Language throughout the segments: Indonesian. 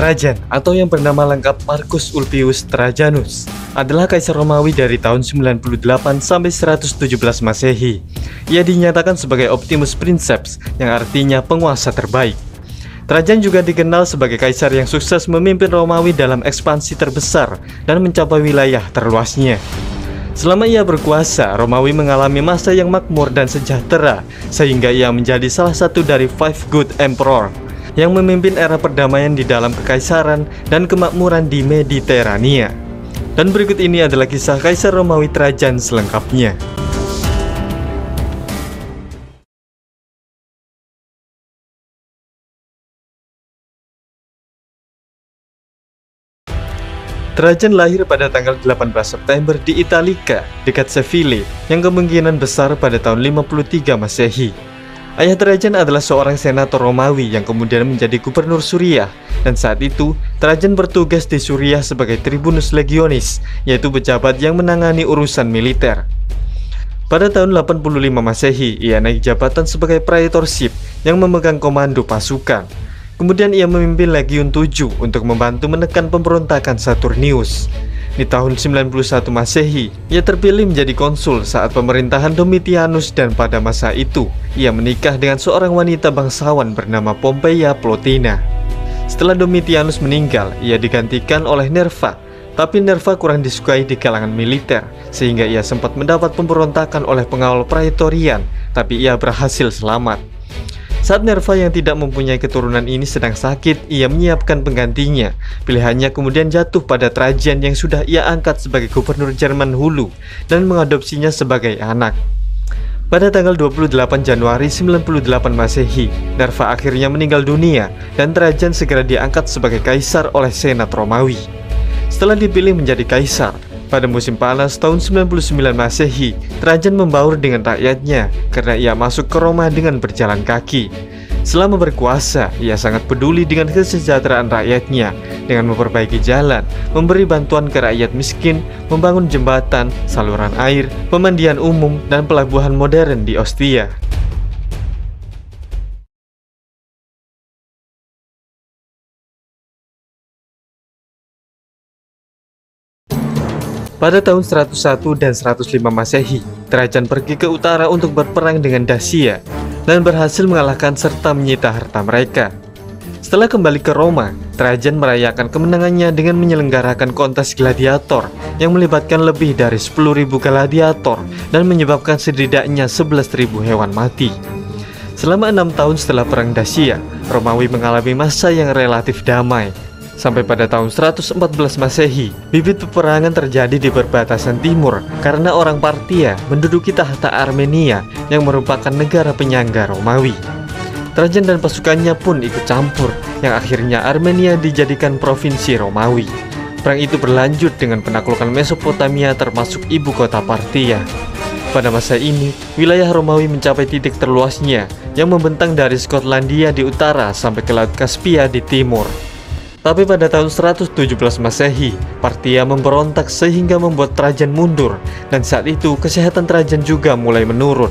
Trajan, atau yang bernama lengkap Marcus Ulpius Trajanus, adalah kaisar Romawi dari tahun 98 sampai 117 Masehi. Ia dinyatakan sebagai Optimus Princeps, yang artinya penguasa terbaik. Trajan juga dikenal sebagai kaisar yang sukses memimpin Romawi dalam ekspansi terbesar dan mencapai wilayah terluasnya. Selama ia berkuasa, Romawi mengalami masa yang makmur dan sejahtera, sehingga ia menjadi salah satu dari Five Good Emperor yang memimpin era perdamaian di dalam kekaisaran dan kemakmuran di Mediterania. Dan berikut ini adalah kisah Kaisar Romawi Trajan selengkapnya. Trajan lahir pada tanggal 18 September di Italica, dekat Seville, yang kemungkinan besar pada tahun 53 Masehi. Ayah Trajan adalah seorang senator Romawi yang kemudian menjadi gubernur Suriah, dan saat itu Trajan bertugas di Suriah sebagai Tribunus Legionis, yaitu pejabat yang menangani urusan militer. Pada tahun 85 Masehi, ia naik jabatan sebagai praetorship yang memegang komando pasukan. Kemudian ia memimpin Legiun 7 untuk membantu menekan pemberontakan Saturnius. Di tahun 91 Masehi, ia terpilih menjadi konsul saat pemerintahan Domitianus, dan pada masa itu, ia menikah dengan seorang wanita bangsawan bernama Pompeia Plotina. Setelah Domitianus meninggal, ia digantikan oleh Nerva, tapi Nerva kurang disukai di kalangan militer, sehingga ia sempat mendapat pemberontakan oleh pengawal Praetorian, tapi ia berhasil selamat. Saat Nerva yang tidak mempunyai keturunan ini sedang sakit, ia menyiapkan penggantinya. Pilihannya kemudian jatuh pada Trajan yang sudah ia angkat sebagai gubernur Jerman Hulu dan mengadopsinya sebagai anak. Pada tanggal 28 Januari 98 Masehi, Nerva akhirnya meninggal dunia dan Trajan segera diangkat sebagai kaisar oleh Senat Romawi. Setelah dipilih menjadi kaisar, pada musim panas tahun 99 Masehi, Trajan membaur dengan rakyatnya karena ia masuk ke Roma dengan berjalan kaki. Selama berkuasa, ia sangat peduli dengan kesejahteraan rakyatnya dengan memperbaiki jalan, memberi bantuan ke rakyat miskin, membangun jembatan, saluran air, pemandian umum, dan pelabuhan modern di Ostia. Pada tahun 101 dan 105 Masehi, Trajan pergi ke utara untuk berperang dengan Dacia dan berhasil mengalahkan serta menyita harta mereka. Setelah kembali ke Roma, Trajan merayakan kemenangannya dengan menyelenggarakan kontes gladiator yang melibatkan lebih dari 10.000 gladiator dan menyebabkan setidaknya 11.000 hewan mati. Selama 6 tahun setelah perang Dacia, Romawi mengalami masa yang relatif damai. Sampai pada tahun 114 Masehi, bibit peperangan terjadi di perbatasan timur karena orang Partia menduduki tahta Armenia yang merupakan negara penyangga Romawi. Trajan dan pasukannya pun ikut campur, yang akhirnya Armenia dijadikan provinsi Romawi. Perang itu berlanjut dengan penaklukan Mesopotamia termasuk ibu kota Partia. Pada masa ini, wilayah Romawi mencapai titik terluasnya yang membentang dari Skotlandia di utara sampai ke Laut Kaspia di timur. Tapi pada tahun 117 Masehi, Partia memberontak sehingga membuat Trajan mundur, dan saat itu kesehatan Trajan juga mulai menurun.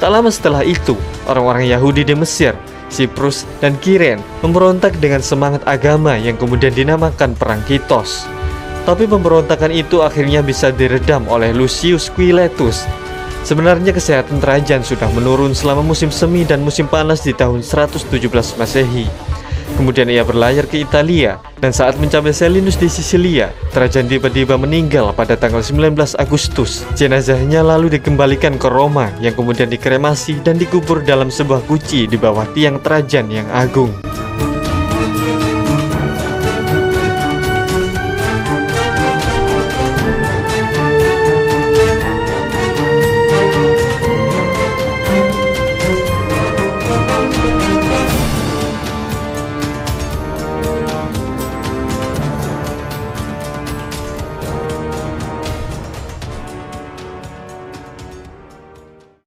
Tak lama setelah itu, orang-orang Yahudi di Mesir, Siprus, dan Kiren memberontak dengan semangat agama yang kemudian dinamakan Perang Kitos. Tapi pemberontakan itu akhirnya bisa diredam oleh Lucius Quiletus. Sebenarnya kesehatan Trajan sudah menurun selama musim semi dan musim panas di tahun 117 Masehi. Kemudian ia berlayar ke Italia, dan saat mencapai Selinus di Sisilia, Trajan tiba-tiba meninggal pada tanggal 19 Agustus. Jenazahnya lalu dikembalikan ke Roma, yang kemudian dikremasi dan dikubur dalam sebuah guci di bawah tiang Trajan yang agung.